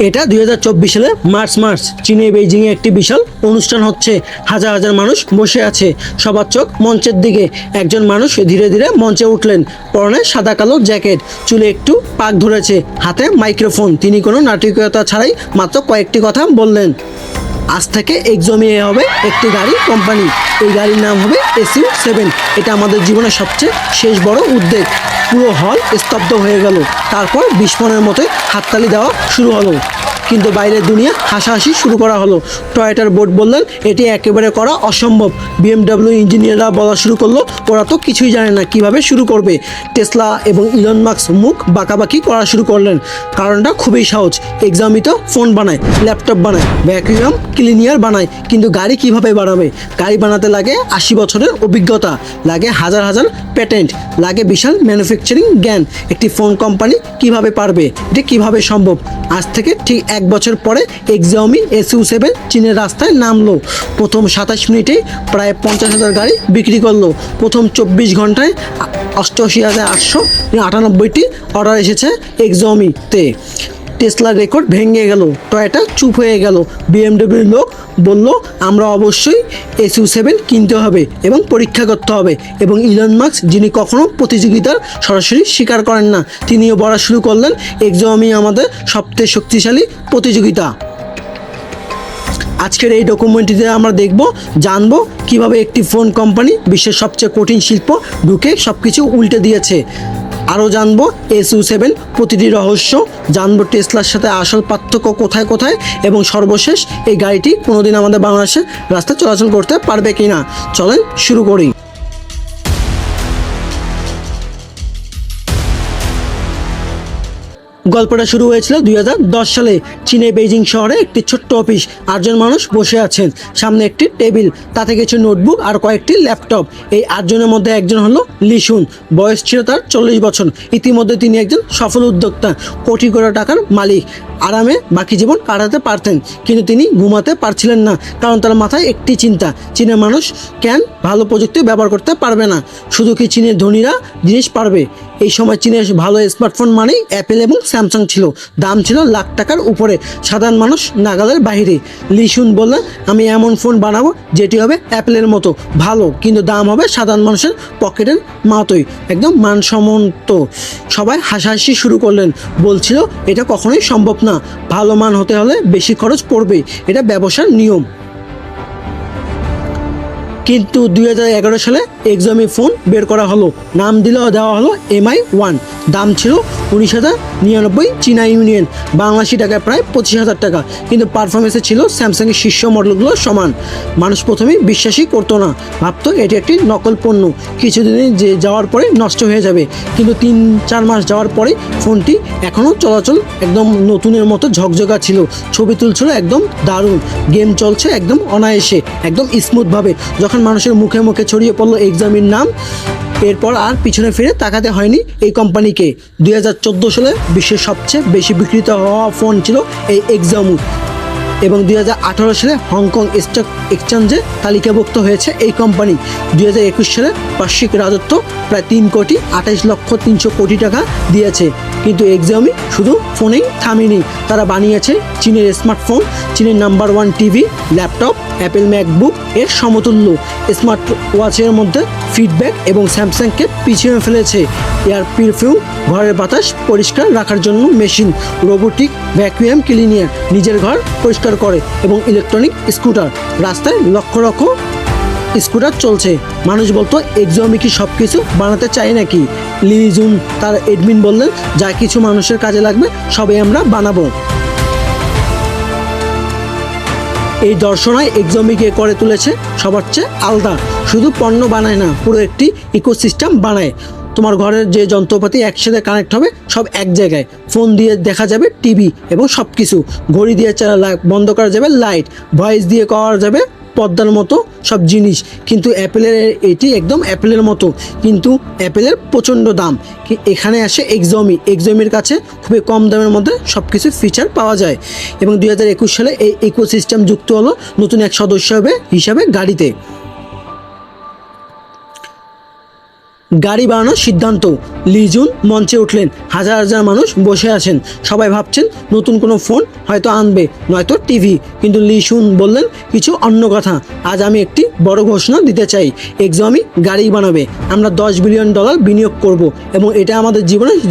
এটা 2024 সালে মার্চ চীনে বেইজিংয়ে একটি বিশাল অনুষ্ঠান হচ্ছে। হাজার হাজার মানুষ বসে আছে, সবার চোখ মঞ্চের দিকে। একজন মানুষ ধীরে ধীরে মঞ্চে উঠলেন, পরনে সাদা কালো জ্যাকেট, চুলে একটু পাক ধরেছে, হাতে মাইক্রোফোন। তিনি কোনো নাটকীয়তা ছাড়াই মাত্র কয়েকটি কথা বললেন। আজ থেকে এক্সমি হবে একটি গাড়ি কোম্পানি। এই গাড়ির নাম হবে SU7। এটা আমাদের জীবনের সবচেয়ে শেষ বড় উদ্যোগ। পুরো হল স্তব্ধ হয়ে গেল। তারপর বিস্ফোরণের মতো হাততালি দেওয়া শুরু হলো, কিন্তু বাইরের দুনিয়া হাসাহাসি শুরু করা হলো। টয়োটার বোর্ড বললেন এটি একেবারে করা অসম্ভব। BMW ইঞ্জিনিয়াররা বলা শুরু করলো ওরা তো কিছুই জানে না কিভাবে শুরু করবে। টেসলা এবং ইলন মাস্ক মুখ বাঁকাবাকি করা শুরু করলেন। কারণটা খুবই সহজ, এক্সমি তো ফোন বানায়, ল্যাপটপ বানায়, ভ্যাকুয়াম ক্লিনার বানায়, কিন্তু গাড়ি কিভাবে বানাবে? গাড়ি বানাতে লাগে 80 বছরের অভিজ্ঞতা, লাগে হাজার হাজার প্যাটেন্ট, লাগে বিশাল ম্যানুফ্যাকচারিং জ্ঞান। একটি ফোন কোম্পানি কিভাবে পারবে? এটা কিভাবে সম্ভব? আজ থেকে ঠিক 1 বছর পরে এক্সমি SU7 চীনের রাস্তায় নামলো। প্রথম 27 মিনিটেই প্রায় 50,000 গাড়ি বিক্রি করলো। প্রথম 24 ঘন্টায় 88,898টি অর্ডার এসেছে এক্সমিতে। টেসলার রেকর্ড ভেঙে গেল, টয়োটা চুপ হয়ে গেল। BMW লোক বলল আমরা অবশ্যই SU7 কিনতে হবে এবং পরীক্ষা করতে হবে। এবং ইলন মাস্ক, যিনি কখনো প্রতিযোগিতার সরাসরি স্বীকার করেন না, তিনিও বলা শুরু করলেন এক্সমি আমাদের সবচেয়ে শক্তিশালী প্রতিযোগিতা। আজকের এই ডকুমেন্টারিতে আমরা জানবো কিভাবে একটি ফোন কোম্পানি বিশ্বের সবচেয়ে কঠিন শিল্প ঢুকে সব কিছু উল্টে দিয়েছে। আরও জানবো SU7 প্রতিটি রহস্য, জানবো টেসলার সাথে আসল পার্থক্য কোথায় কোথায়, এবং সর্বশেষ এই গাড়িটি কোনোদিন আমাদের বাংলাদেশে রাস্তায় চলাচল করতে পারবে কিনা। চলেন শুরু করি। গল্পটা শুরু হয়েছিল 2010 সালে। চীনে বেইজিং শহরে একটি ছোট্ট অফিস। 8জন মানুষ বসে আছেন, সামনে একটি টেবিল, তাতে কিছু নোটবুক আর কয়েকটি ল্যাপটপ। এই 8জনের মধ্যে একজন হলো লিশুন। বয়স ছিল তার 40 বছর। ইতিমধ্যে তিনি একজন সফল উদ্যোক্তা, কোটি কোটি টাকার মালিক। আরামে বাকি জীবন কাটাতে পারতেন, কিন্তু তিনি ঘুমাতে পারছিলেন না, কারণ তার মাথায় একটি চিন্তা, চীনের মানুষ কেন ভালো প্রযুক্তি ব্যবহার করতে পারবে না? শুধু কি চীনের ধনীরা জিনিস পারবে? এই সময় চীনের ভালো স্মার্টফোন মানেই অ্যাপেল এবং স্যামসাং ছিল। দাম ছিল লাখ টাকার উপরে, সাধারণ মানুষ নাগালের বাইরে। লিশুন বললেন আমি এমন ফোন বানাবো যেটি হবে অ্যাপেলের মতো ভালো, কিন্তু দাম হবে সাধারণ মানুষের পকেটের মতোই, একদম মানসম্মত। সবাই হাসাহাসি শুরু করলেন, বলছিল এটা কখনোই সম্ভব না, ভালো মান হতে হলে বেশি খরচ পড়বে, এটা ব্যবসার নিয়ম। কিন্তু 2011 সালে এক্সমি ফোন বের করা হলো, নাম দেওয়া হলো Mi-1। দাম ছিল 19,099 চীনা ইউনিয়ন, বাংলাদেশি টাকায় প্রায় 25,000 টাকা। কিন্তু পারফরমেন্সে ছিল স্যামসাংয়ের শীর্ষ মডেলগুলোর সমান। মানুষ প্রথমেই বিশ্বাসই করতো না, ভাবতো এটি একটি নকল পণ্য, কিছুদিন যাওয়ার পরে নষ্ট হয়ে যাবে। কিন্তু 3-4 মাস যাওয়ার পরে ফোনটি এখনও চলাচল একদম নতুনের মতো ঝকঝকা ছিল, ছবি তুলছিল একদম দারুণ, গেম চলছে একদম অনায়াসে, একদম স্মুথভাবে। যখন মানুষের মুখে মুখে ছড়িয়ে পড়লো এক্সমির নাম, এরপর আর পিছনে ফিরে তাকাতে হয়নি এই কোম্পানিকে। 2014 সালে বিশ্বের সবচেয়ে বেশি বিক্রিত হওয়া ফোন ছিল এই এক্সমি, এবং 2018 সালে হংকং স্টক এক্সচেঞ্জে তালিকাভুক্ত হয়েছে এই কোম্পানি। 2021 সালে বার্ষিক রাজত্ব প্রায় 3,28,300,000,000 টাকা দিয়েছে। কিন্তু এক্সমি শুধু ফোনেই থামেনি, তারা বানিয়েছে চীনের স্মার্টফোন, চীনের number 1 TV, laptop, Apple MacBook এর সমতুল্য। স্মার্ট ওয়াচের মধ্যে ফিডব্যাক এবং স্যামসাংকে পিছিয়ে ফেলেছে। এয়ার পিউরিফায়ার, ঘরের বাতাস পরিষ্কার রাখার জন্য মেশিন, রোবোটিক ভ্যাকুয়াম ক্লিনার নিজের ঘর পরিষ্কার করে, এবং ইলেকট্রনিক স্কুটার। রাস্তায় লক্ষ লক্ষ স্কুটার চলছে। মানুষ বলতো এক্সমি কি সব কিছু বানাতে চায় নাকি? লিজুন তার এডমিন বললেন যা কিছু মানুষের কাজে লাগবে সবই আমরা বানাবো। এই দর্শনায় এক্সমিকে করে তুলেছে সবার চেয়ে আলাদা। শুধু পণ্য বানায় না, পুরো একটি ইকোসিস্টেম বানায়। তোমার ঘরের যে যন্ত্রপাতি একসাথে কানেক্ট হবে সব এক জায়গায়, ফোন দিয়ে দেখা যাবে টিভি এবং সব কিছু, ঘড়ি দিয়ে বন্ধ করা যাবে লাইট, ভয়েস দিয়ে করা যাবে পর্দার মতো সব জিনিস। কিন্তু অ্যাপেলের এটি একদম অ্যাপেলের মতো, কিন্তু অ্যাপেলের প্রচণ্ড দাম। এখানে আসে এক্সমির কাছে খুবই কম দামের মধ্যে সব কিছু ফিচার পাওয়া যায়। এবং 2021 সালে এই ইকোসিস্টেম যুক্ত হলো নতুন এক সদস্য হিসাবে গাড়িতে। গাড়ি বানানোর সিদ্ধান্ত। লি জুন মঞ্চে উঠলেন, হাজার হাজার মানুষ বসে আছেন, সবাই ভাবছেন নতুন কোনো ফোন হয়তো আনবে, নয়তো টিভি। কিন্তু লি জুন বললেন কিছু অন্য কথা। আজ আমি একটি বড় ঘোষণা দিতে চাই, এক্সমি গাড়ি বানাবে। আমরা $10 বিলিয়ন বিনিয়োগ করব এবং এটা আমাদের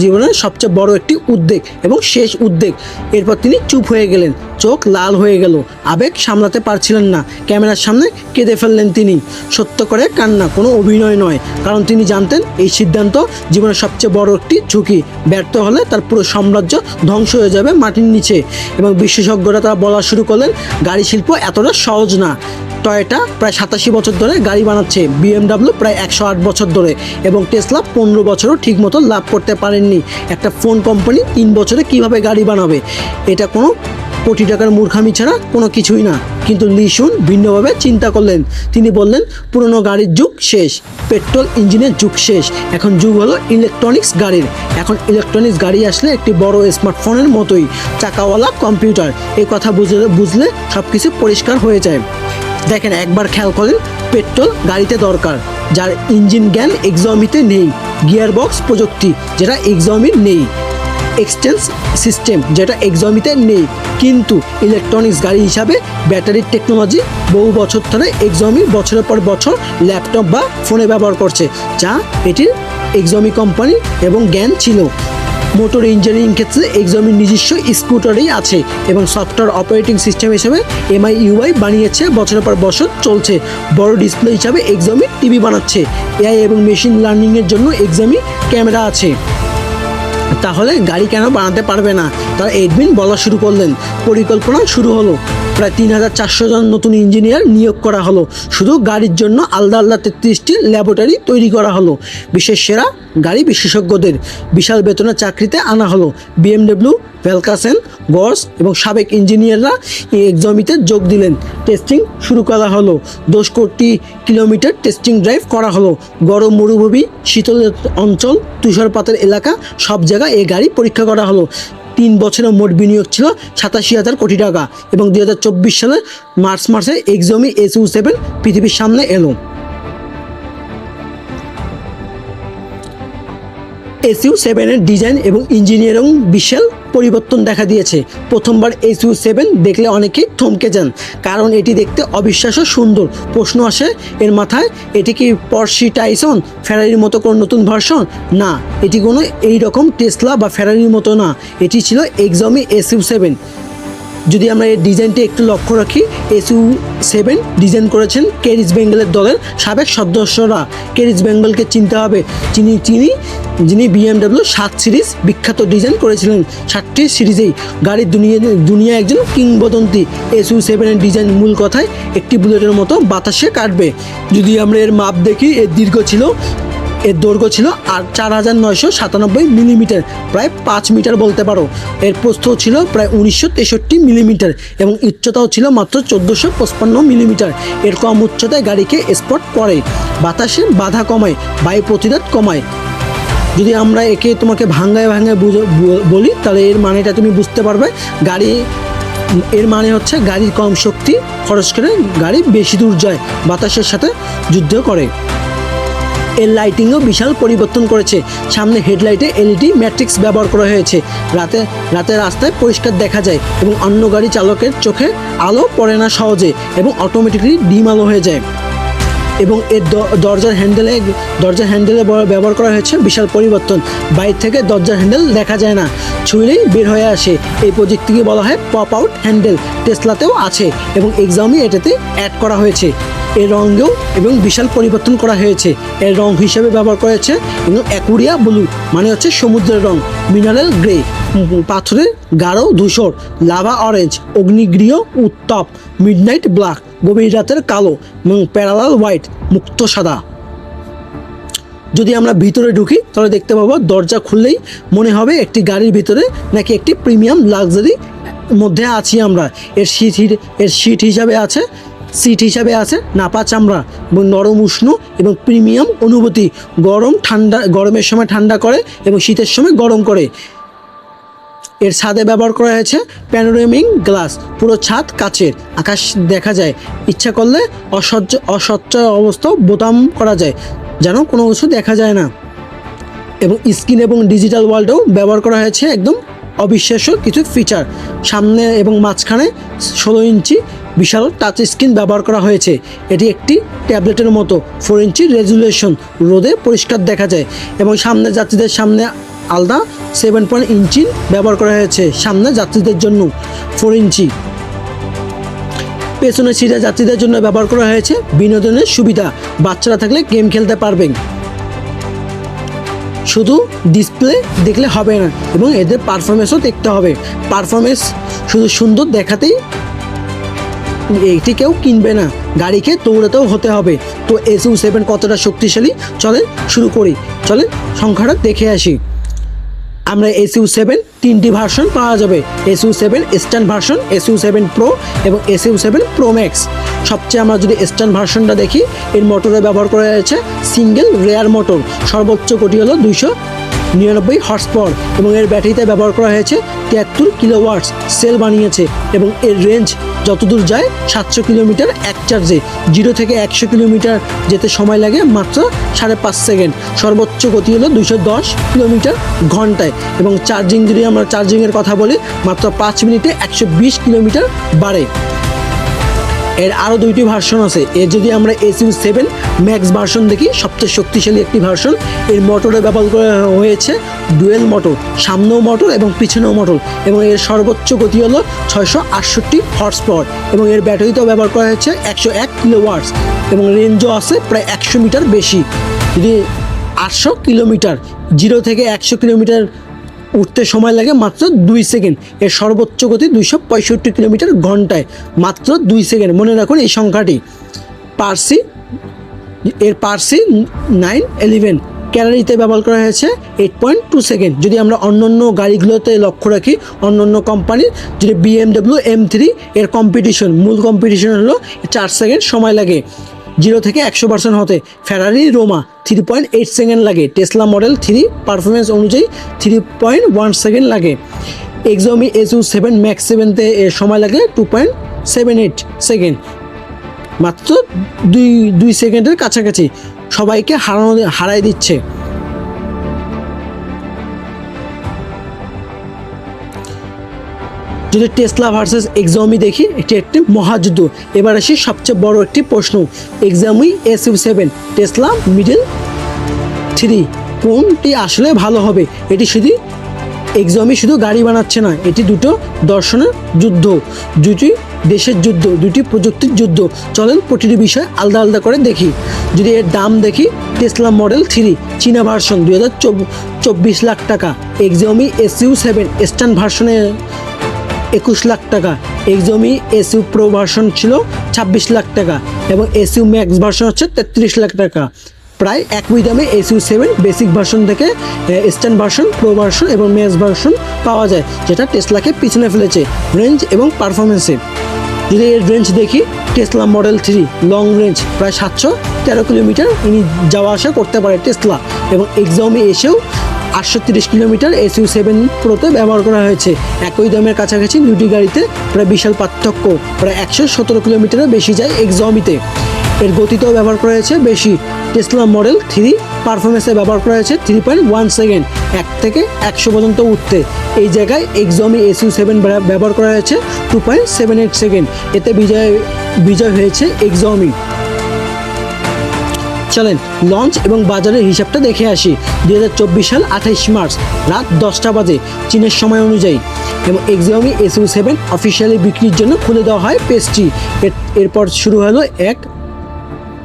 জীবনের সবচেয়ে বড় একটি উদ্বেগ এবং শেষ উদ্বেগ। এরপর তিনি চুপ হয়ে গেলেন, চোখ লাল হয়ে গেল, আবেগ সামলাতে পারছিলেন না, ক্যামেরার সামনে কেঁদে ফেললেন তিনি। সত্য করে কান্না, কোনো অভিনয় নয়, কারণ তিনি জানতেন এই সিদ্ধান্ত জীবনের সবচেয়ে বড় একটি ঝুঁকি। ব্যর্থ হলে তার পুরো সাম্রাজ্য ধ্বংস হয়ে যাবে মাটির নিচে। এবং বিশেষজ্ঞরা তারা বলা শুরু করলেন, গাড়ি শিল্প এতটা সহজ না। টয়োটা প্রায় 87 বছর ধরে গাড়ি বানাচ্ছে, BMW প্রায় 108 বছর ধরে, এবং টেসলা 15 বছরও ঠিকমতো লাভ করতে পারেননি। একটা ফোন কোম্পানি 3 বছরে কিভাবে গাড়ি বানাবে? এটা কোনো কোটি টাকার মূর্খামি ছাড়া কোনো কিছুই না। কিন্তু লি জুন ভিন্নভাবে চিন্তা করলেন। তিনি বললেন, পুরনো গাড়ির যুগ শেষ, পেট্রোল ইঞ্জিনের যুগ শেষ, এখন যুগ হলো ইলেকট্রনিক্স গাড়ির। এখন ইলেকট্রনিক্স গাড়ি আসলে একটি বড় স্মার্টফোনের মতোই, চাকাওয়ালা কম্পিউটার। এই কথা বুঝলে সব কিছু পরিষ্কার হয়ে যায়। দেখেন, একবার খেয়াল করেন, পেট্রোল গাড়িতে দরকার, যার ইঞ্জিন জ্ঞান এক্সমিতে নেই, গিয়ারবক্স প্রযুক্তি যেটা এক্সমির নেই, এক্সটেন্স সিস্টেম যেটা এক্সমিতে নেই। কিন্তু ইলেকট্রনিক্স গাড়ি হিসাবে ব্যাটারির টেকনোলজি বহু বছর ধরে এক্সমি বছরের পর বছর ল্যাপটপ বা ফোনে ব্যবহার করছে, যা এটির এক্সমি কোম্পানি এবং জ্ঞান ছিল। মোটর ইঞ্জিনিয়ারিং ক্ষেত্রে এক্সমির নিজস্ব স্কুটারই আছে এবং সফটওয়্যার অপারেটিং সিস্টেম হিসেবে MI UI বানিয়েছে, বছরের পর বছর চলছে। বড় ডিসপ্লে হিসাবে এক্সমি টিভি বানাচ্ছে, AI এবং মেশিন লার্নিংয়ের জন্য এক্সমি ক্যামেরা আছে। তাহলে গাড়ি কেন বানাতে পারবে না? তারা এডমিন বলা শুরু করলেন। পরিকল্পনা শুরু হলো। প্রায় 3400 জন নতুন ইঞ্জিনিয়ার নিয়োগ করা হলো। শুধু গাড়ির জন্য আলাদা 33টি ল্যাবরেটরি তৈরি করা হলো। বিশ্বের সেরা গাড়ি বিশেষজ্ঞদের বিশাল বেতনের চাকরিতে আনা হলো। BMW, ভ্যালকাসেন, গর্স এবং সাবেক ইঞ্জিনিয়াররা এক্সমিতে যোগ দিলেন। টেস্টিং শুরু করা হলো। 10 কোটি কিলোমিটার টেস্টিং ড্রাইভ করা হলো। গরম মরুভূমি, শীতল অঞ্চল, তুষারপাতের এলাকা, সব জায়গায় এই গাড়ি পরীক্ষা করা হলো। 3 বছরের মোট বিনিয়োগ ছিল 87,000 কোটি টাকা এবং 2024 সালের মার্চ মাসে এক্সমি SU7 পৃথিবীর সামনে এলো। SU7 এর ডিজাইন এবং ইঞ্জিনিয়ারিং বিশাল পরিবর্তন দেখা দিয়েছে। প্রথমবার SU7 দেখলে অনেকেই থমকে যান, কারণ এটি দেখতে অবিশ্বাস্য সুন্দর। প্রশ্ন আসে এর মাথায়, এটি কি পর্শি টাইসন ফেরারির মতো কোনো নতুন ভার্সন? না, এটি কোনো এই রকম টেসলা বা ফেরারির মতো না, এটি ছিল এক্সমি SU7। যদি আমরা এই ডিজাইনটি একটু লক্ষ্য রাখি, SU7 ডিজাইন করেছেন কেরিস বেঙ্গলের দলের সাবেক সদস্যরা। কেরিস বেঙ্গলকে চিনতে হবে, যিনি BMW 7 সিরিজ বিখ্যাত ডিজাইন করেছিলেন। 7টি সিরিজেই গাড়ির দুনিয়া একজন কিংবদন্তি। SU7 এর ডিজাইন মূল কথায় একটি বুলেটের মতো বাতাসে কাটবে। যদি আমরা এর মাপ দেখি, এর দৈর্ঘ্য ছিল 4997 মিলিমিটার, প্রায় 5 মিটার বলতে পারো। এর প্রস্থ ছিল প্রায় 1963 মিলিমিটার এবং উচ্চতাও ছিল মাত্র 1455 মিলিমিটার। এর কম উচ্চতায় গাড়িকে স্পট করে, বাতাসে বাধা কমায়, বায়ু প্রতিরোধ কমায়। যদি আমরা একে তোমাকে ভাঙ্গায় বলি, তাহলে এর মানেটা তুমি বুঝতে পারবে। এর মানে হচ্ছে গাড়ির কম শক্তি খরচ করে গাড়ি বেশি দূর যায়, বাতাসের সাথে যুদ্ধ করে। এর লাইটিংও বিশাল পরিবর্তন করেছে। সামনে হেডলাইটে LED ম্যাট্রিক্স ব্যবহার করা হয়েছে। রাতে রাস্তায় পরিষ্কার দেখা যায় এবং অন্য গাড়ি চালকের চোখে আলো পড়ে না সহজে এবং অটোমেটিক্যালি ডিম আলো হয়ে যায়। এবং এর দরজার হ্যান্ডেলে ব্যবহার করা হয়েছে বিশাল পরিবর্তন। বাইরে থেকে দরজার হ্যান্ডেল দেখা যায় না, ছুঁইলেই বের হয়ে আসে। এই প্রযুক্তিকে বলা হয় পপ আউট হ্যান্ডেল। টেসলাতেও আছে এবং এক্সমি এটাতে অ্যাড করা হয়েছে। এর রঙেও এবং বিশাল পরিবর্তন করা হয়েছে। এর রং হিসেবে ব্যবহার করা হয়েছে এবং অ্যাকুরিয়া ব্লু, মানে হচ্ছে সমুদ্রের রং, মিনারেল গ্রে, পাথরের গাঢ় ধূসর, লাভা অরেঞ্জ, অগ্নিগৃহ উত্তাপ, মিডনাইট ব্ল্যাক, গভীর রাতের কালো এবং প্যারালাল হোয়াইট, মুক্ত সাদা। যদি আমরা ভিতরে ঢুকি তাহলে দেখতে পাবো দরজা খুললেই মনে হবে একটি গাড়ির ভিতরে নাকি একটি প্রিমিয়াম লাক্সারি মধ্যে আছি আমরা। এর সিট হিসাবে আছে নাপা চামড়া এবং নরম উষ্ণ এবং প্রিমিয়াম অনুভূতি। গরমের সময় ঠান্ডা করে এবং শীতের সময় গরম করে। এর ছাদে ব্যবহার করা হয়েছে প্যানোরামিক গ্লাস, পুরো ছাদ কাচের, আকাশ দেখা যায়। ইচ্ছা করলে অস্বচ্ছ অবস্থাও বোতাম করা যায়, যেন কোনো কিছু দেখা যায় না। এবং স্ক্রিন এবং ডিজিটাল ওয়ার্ল্ডেও ব্যবহার করা হয়েছে একদম অবিশ্বাস্য কিছু ফিচার। সামনে এবং মাঝখানে 16 ইঞ্চি বিশাল টাচ স্ক্রিন ব্যবহার করা হয়েছে। এটি একটি ট্যাবলেটের মতো, 4 ইঞ্চি রেজুলেশন, রোদে পরিষ্কার দেখা যায়। এবং সামনে যাত্রীদের সামনে আলাদা 7 ইঞ্চি ব্যবহার করা হয়েছে সামনে যাত্রীদের জন্য, 4 ইঞ্চি। পেছনের সিটে যাত্রীদের জন্য ব্যবহার করা হয়েছে বিনোদনের সুবিধা, বাচ্চারা থাকলে গেম খেলতে পারবেন। শুধু ডিসপ্লে দেখলে হবে না, এবং এদের পারফরমেন্সও দেখতে হবে। পারফরমেন্স শুধু সুন্দর দেখাতেই এটি কেউ কিনবে না, গাড়িকে দৌড়াতেও হতে হবে। তো SU7 কতটা শক্তিশালী, চলেন শুরু করি। চলেন সংখ্যাটা দেখে আসি। আমরা SU7 তিনটি ভার্সন পাওয়া যাবে, SU7 stand version, SU7 pro এবং SU7 প্রো ম্যাক্স। সবচেয়ে আমরা যদি স্ট্যান্ড ভার্সনটা দেখি, এর মোটরে ব্যবহার করা হয়েছে সিঙ্গেল রেয়ার মোটর, সর্বোচ্চ গতি হলো 299 হর্স পাওয়ার, এবং এর ব্যাটারিতে ব্যবহার করা হয়েছে 73 কিলোওয়াটস সেল বানিয়েছে। এবং এর রেঞ্জ যতদূর যায় 700 কিলোমিটার এক চার্জে। 0 থেকে 100 কিলোমিটার যেতে সময় লাগে মাত্র 5.5 সেকেন্ড। সর্বোচ্চ গতি হলো 210 কিলোমিটার ঘন্টায়। এবং চার্জিং, যদি আমরা চার্জিংয়ের কথা বলি, মাত্র 5 মিনিটে 120 কিলোমিটার বাড়ে। এর আরও দুইটি ভার্সন আছে। এর যদি আমরা SU7 ম্যাক্স ভার্সন দেখি, সবচেয়ে শক্তিশালী একটি ভার্সন। এর মোটরে ব্যবহার করা হয়েছে ডুয়েল মোটর, সামনেও মোটর এবং পিছনেও মোটর, এবং এর সর্বোচ্চ গতি হলো 668 হর্স পাওয়ার। এবং এর ব্যাটারিতেও ব্যবহার করা হয়েছে 101 কিলোওয়াটস, এবং রেঞ্জও আছে প্রায় 100 মিটার বেশি। যদি 800 কিলোমিটার, 0 থেকে 100 কিলোমিটার উঠতে সময় লাগে মাত্র 2 সেকেন্ড। এর সর্বোচ্চ গতি 265 কিলোমিটার ঘন্টায়, মাত্র 2 সেকেন্ড। মনে রাখুন এই সংখ্যাটি। পার্সি 911 ক্যালারিতে ব্যবহার করা হয়েছে 8.2 সেকেন্ড। যদি আমরা অন্যান্য গাড়িগুলোতে লক্ষ্য রাখি, অন্যান্য কোম্পানির, যদি BMW M3 এর মূল কম্পিটিশন হলো 4 সেকেন্ড সময় লাগে 0 থেকে 100% হতে। ফেরারি রোমা 3.8 সেকেন্ড লাগে। টেসলা মডেল 3 পারফরমেন্স অনুযায়ী 3.1 সেকেন্ড লাগে। এক্সমি SU7 ম্যাক্স 7তে এর সময় লাগে 2.78 সেকেন্ড, মাত্র 2 সেকেন্ডের কাছাকাছি। সবাইকে হারাই দিচ্ছে। যদি টেসলা ভার্সেস এক্সমি দেখি, এটি একটি মহাযুদ্ধ। এবার আসি সবচেয়ে বড় একটি প্রশ্ন, এক্সমি SU7 টেসলা মিডল 3 কোনটি আসলে ভালো হবে? এক্সমি শুধু গাড়ি বানাচ্ছে না, এটি দুটো দর্শনের যুদ্ধ, দুটি দেশের যুদ্ধ, দুটি প্রযুক্তির যুদ্ধ। চলেন প্রতিটি বিষয় আলাদা আলাদা করে দেখি। যদি এর দাম দেখি, টেসলা মডেল 3 চীনা ভার্সন 2024 লাখ টাকা, এক্সমি SU7 স্ট্যান্ড ভার্সনে 21 লাখ টাকা, এক্সমি SU প্রো ভার্সন ছিল 26 লাখ টাকা, এবং SU ম্যাক্স ভার্সন হচ্ছে 33 লাখ টাকা। প্রায় একই দামে SU7 বেসিক ভার্সন থেকে স্ট্যান্ড ভার্সন, প্রো ভার্সন এবং ম্যাক্স ভার্সন পাওয়া যায়, যেটা টেসলাকে পিছনে ফেলেছে রেঞ্জ এবং পারফরমেন্সে। যদি এর রেঞ্জ দেখি, টেসলা মডেল 3 লং রেঞ্জ প্রায় 713 কিলোমিটার ইনি যাওয়া আসা করতে পারে টেসলা, এবং এক্সমি এসেও 830 কিলোমিটার SU7 প্রোতে ব্যবহার করা হয়েছে। একই দামের কাছাকাছি দুটি গাড়িতে প্রায় বিশাল পার্থক্য, প্রায় 117 কিলোমিটারের বেশি যায় এক্সমিতে। এর গতিতেও ব্যবহার করা হয়েছে বেশি। টেসলা মডেল 3 পারফরমেন্সে ব্যবহার করা হয়েছে 3.1 সেকেন্ড, 1 থেকে 100 পর্যন্ত উঠতে। এই জায়গায় এক্সমি SU7 ব্যবহার করা হয়েছে 2.78 সেকেন্ড। এতে বিজয় হয়েছে এক্সমি। চলেন লঞ্চ এবং বাজারের হিসাবটা দেখে আসি। 2024 সাল 28 মার্চ রাত 10টা বাজে চীনের সময় অনুযায়ী, এবং এক্সমি SU7 অফিসিয়ালি বিক্রির জন্য খুলে দেওয়া হয় পেজটি। এরপর শুরু হলো এক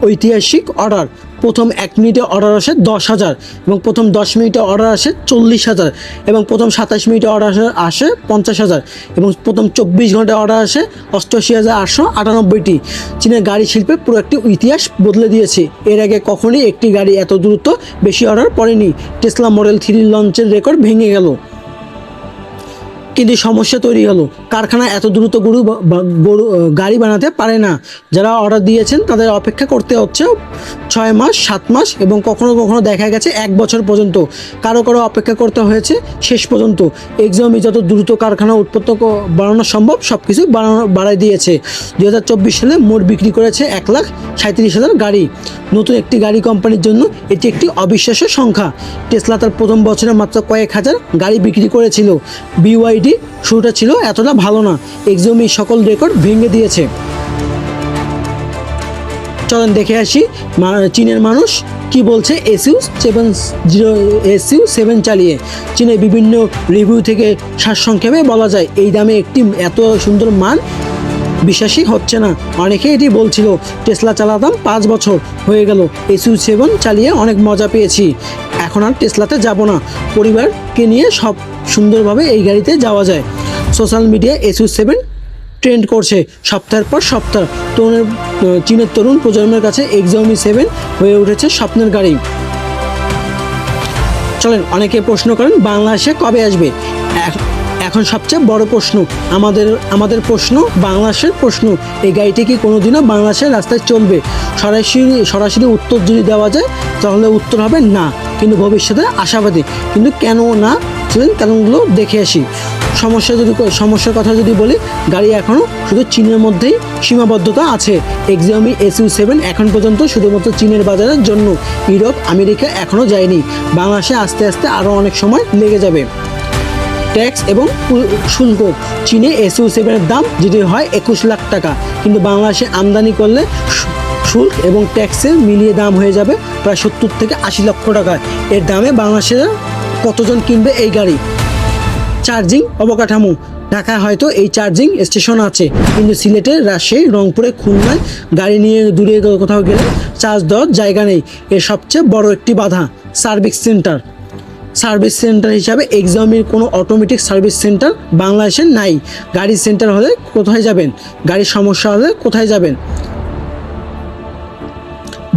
ঐতিহাসিক অর্ডার। প্রথম 1 মিনিটে অর্ডার আসে 10,000, এবং প্রথম 10 মিনিটে অর্ডার আসে 40,000, এবং প্রথম 27 মিনিটে অর্ডার আসে 50,000, এবং প্রথম 24 ঘন্টায় অর্ডার আসে 88,898টি। চীনের গাড়ি শিল্পে পুরো একটি ইতিহাস বদলে দিয়েছে। এর আগে কখনোই একটি গাড়ি এত দ্রুত বেশি অর্ডার পড়েনি। টেসলা মডেল 3 লঞ্চের রেকর্ড ভেঙে গেল। কিন্তু সমস্যা তৈরি হলো, কারখানা এত দ্রুত গাড়ি বানাতে পারে না। যারা অর্ডার দিয়েছেন তাদের অপেক্ষা করতে হচ্ছে 6 মাস, 7 মাস এবং কখনো কখনো দেখা গেছে 1 বছর পর্যন্ত। কারো অপেক্ষা করতে হয়েছে শেষ পর্যন্ত। এক্সিওমি যত দ্রুত কারখানা বাড়ানো সম্ভব সব কিছু বাড়াই দিয়েছে। 2024 সালে মোট বিক্রি করেছে 1,37,000 গাড়ি। নতুন একটি গাড়ি কোম্পানির জন্য এটি একটি অবিশ্বাস্য সংখ্যা। টেসলা তার প্রথম বছরে মাত্র কয়েক হাজার গাড়ি বিক্রি করেছিল। BYD শুরুটা ছিল এতটা ভালো না। এক্সিওমি সকল রেকর্ড ভেঙে দিয়েছে। চলেন দেখে আসি চীনের মানুষ কি বলছে SU7 চালিয়ে। চীনের বিভিন্ন রিভিউ থেকে সারসংক্ষেপে বলা যায় এই দামে একটি এত সুন্দর মান বিশ্বাসই হচ্ছে না। অনেকে এটি বলছিল। টেসলা চালাতাম 5 বছর হয়ে গেল, SU7 চালিয়ে অনেক মজা পেয়েছি, এখন আর টেসলাতে যাব না, পরিবারকে নিয়ে সব সুন্দরভাবে এই গাড়িতে যাওয়া যায়। সোশ্যাল মিডিয়ায় SU7 ট্রেন্ড করছে সপ্তাহের পর সপ্তাহ। চীনের তরুণ প্রজন্মের কাছে এক্সিওমি 7 হয়ে উঠেছে স্বপ্নের গাড়ি। চলেন, অনেকে প্রশ্ন করেন বাংলাদেশে কবে আসবে। এখন সবচেয়ে বড় প্রশ্ন আমাদের প্রশ্ন, বাংলাদেশের প্রশ্ন, এই গাড়িটি কি কোনোদিনও বাংলাদেশের রাস্তায় চলবে? সরাসরি উত্তর যদি দেওয়া যায় তাহলে উত্তর হবে না, কিন্তু ভবিষ্যতে আশাবাদী। কিন্তু কেন না, চলেন কারণগুলো দেখে আসি। সমস্যার কথা যদি বলি, গাড়ি এখনও শুধু চীনের মধ্যেই সীমাবদ্ধতা আছে। এক্সিওমি SU7 এখন পর্যন্ত শুধুমাত্র চীনের বাজারের জন্য, ইউরোপ, আমেরিকা এখনও যায়নি। বাংলাদেশে আস্তে আস্তে আরও অনেক সময় লেগে যাবে। ট্যাক্স এবং শুল্ক, চীনে SU7-এর দাম যদি হয় 21 লাখ টাকা, কিন্তু বাংলাদেশে আমদানি করলে শুল্ক এবং ট্যাক্সের মিলিয়ে দাম হয়ে যাবে প্রায় 70 থেকে 80 লক্ষ টাকা। এর দামে বাংলাদেশে কতজন কিনবে এই গাড়ি? চার্জিং অবকাঠামো, ঢাকায় হয়তো এই চার্জিং স্টেশন আছে, কিন্তু সিলেটে, রাজশাহী, রংপুরে, খুলনায় গাড়ি নিয়ে দূরে কোথাও গেলে চার্জ দেওয়ার জায়গা নেই। এর সবচেয়ে বড় একটি বাধা সার্ভিস সেন্টার হিসাবে এক্সিওমির কোনো অটোমেটিক সার্ভিস সেন্টার বাংলাদেশে নাই। গাড়ির সেন্টার হলে কোথায় যাবেন? গাড়ির সমস্যা হলে কোথায় যাবেন?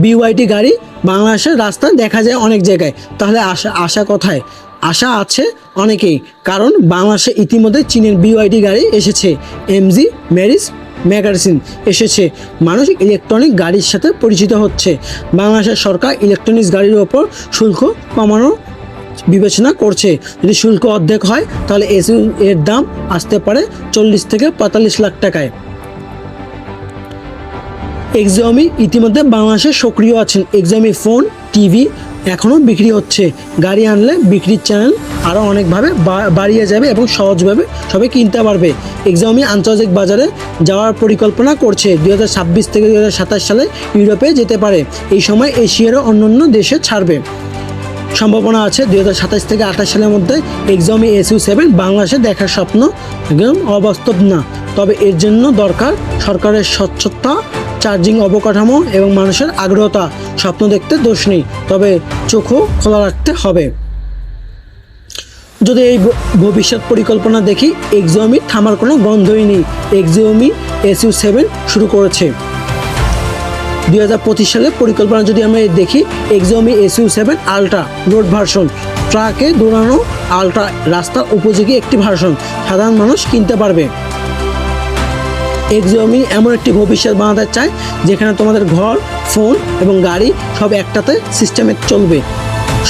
BYD গাড়ি বাংলাদেশের রাস্তায় দেখা যায় অনেক জায়গায়, তাহলে আশা কোথায়? আশা আছে অনেকেই, কারণ বাংলাদেশে ইতিমধ্যে চীনের BYD গাড়ি এসেছে, MG, মেরিস, ম্যাগাজিন এসেছে। মানুষ ইলেকট্রনিক গাড়ির সাথে পরিচিত হচ্ছে। বাংলাদেশের সরকার ইলেকট্রনিক্স গাড়ির ওপর শুল্ক কমানোর বিবেচনা করছে। যদি শুল্ক অর্ধেক হয় তাহলে এর দাম আসতে পারে 40 থেকে 45 লাখ টাকায়। এক্সিওমি ইতিমধ্যে বাংলাদেশে সক্রিয় আছেন। এক্সিওমি ফোন, টিভি এখনও বিক্রি হচ্ছে। গাড়ি আনলে বিক্রির চ্যানেল আরও অনেকভাবে বাড়িয়ে যাবে এবং সহজভাবে সবাই কিনতে পারবে। এক্সিওমি আন্তর্জাতিক বাজারে যাওয়ার পরিকল্পনা করছে। 2026 থেকে 2027 সালে ইউরোপে যেতে পারে। এই সময় এশিয়ারও অন্যান্য দেশে ছাড়বে। সম্ভাবনা আছে 2027 থেকে 28 সালের মধ্যে এক্সিওমি SU7 বাংলাদেশে দেখার স্বপ্ন একদম অবাস্তব না। তবে এর জন্য দরকার সরকারের স্বচ্ছতা, চার্জিং অবকাঠামো এবং মানুষের আগ্রহতা। স্বপ্ন দেখতে দোষ নেই, তবে চোখও খোলা রাখতে হবে। যদি এই ভবিষ্যৎ পরিকল্পনা দেখি, এক্সিওমি থামার কোনো গন্ধই নেই। এক্সিওমি SU7 শুরু করেছে 2025 সালে। পরিকল্পনা যদি আমরা দেখি, এক্সিওমি SU7 আলট্রা রোড ভার্সন, ট্রাকে দৌড়ানো আলট্রা রাস্তার উপযোগী একটি ভার্সন, সাধারণ মানুষ কিনতে পারবে। এক্সিওমি এমন একটি ভবিষ্যৎ বানাতে চায় যেখানে তোমাদের ঘর, ফোন এবং গাড়ি সব একটাতে সিস্টেমে চলবে।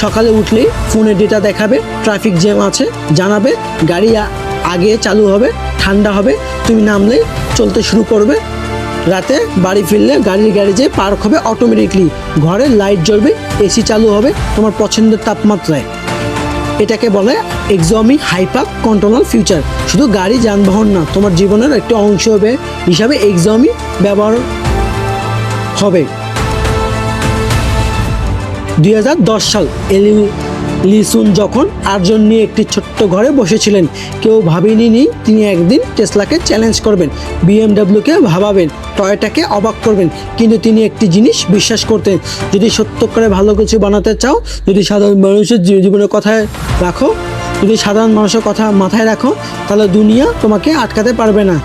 সকালে উঠলেই ফোনে ডেটা দেখাবে, ট্রাফিক জ্যাম আছে জানাবে, গাড়ি আগে চালু হবে, ঠান্ডা হবে, তুমি নামলেই চলতে শুরু করবে। রাতে বাড়ি ফিরলে গাড়ির গ্যারেজে পার্ক হবে অটোমেটিকলি, ঘরে লাইট জ্বলবে, AC চালু হবে তোমার পছন্দের তাপমাত্রায়। এটাকে বলে এক্সিওমি হাইপার কন্ট্রোলার ফিউচার। শুধু গাড়ি, যানবাহন না, তোমার জীবনের একটি অংশ হিসাবে এক্সিওমি ব্যবহার হবে। 2010 সাল লিসুন যখন 8 জন নিয়ে একটি ছোট্ট ঘরে বসেছিলেন, কেউ ভাবেনি তিনি একদিন টেসলাকে চ্যালেঞ্জ করবেন, BMW-কে ভাবাবেন, টয়োটাকে অবাক করবেন। কিন্তু তিনি একটি জিনিস বিশ্বাস করতেন, যদি সত্য করে ভালো কিছু বানাতে চাও, যদি সাধারণ মানুষের জীবনের কথায় রাখো, যদি সাধারণ মানুষের কথা মাথায় রাখো, তাহলে দুনিয়া তোমাকে আটকাতে পারবে না।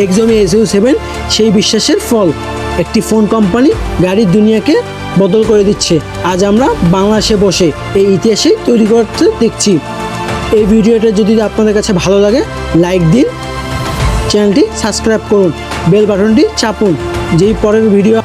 এক্সিওমি SU7 সেই বিশ্বাসের ফল। একটি ফোন কোম্পানি গাড়ির দুনিয়াকে বদল করে দিচ্ছে। আজ আমরা বাংলাদেশে বসে এই ইতিহাসে তৈরি করতে দেখছি। এই ভিডিওটা যদি আপনাদের কাছে ভালো লাগে লাইক দিন, চ্যানেলটি সাবস্ক্রাইব করুন, বেল বাটনটি চাপুন, যেই পরের ভিডিও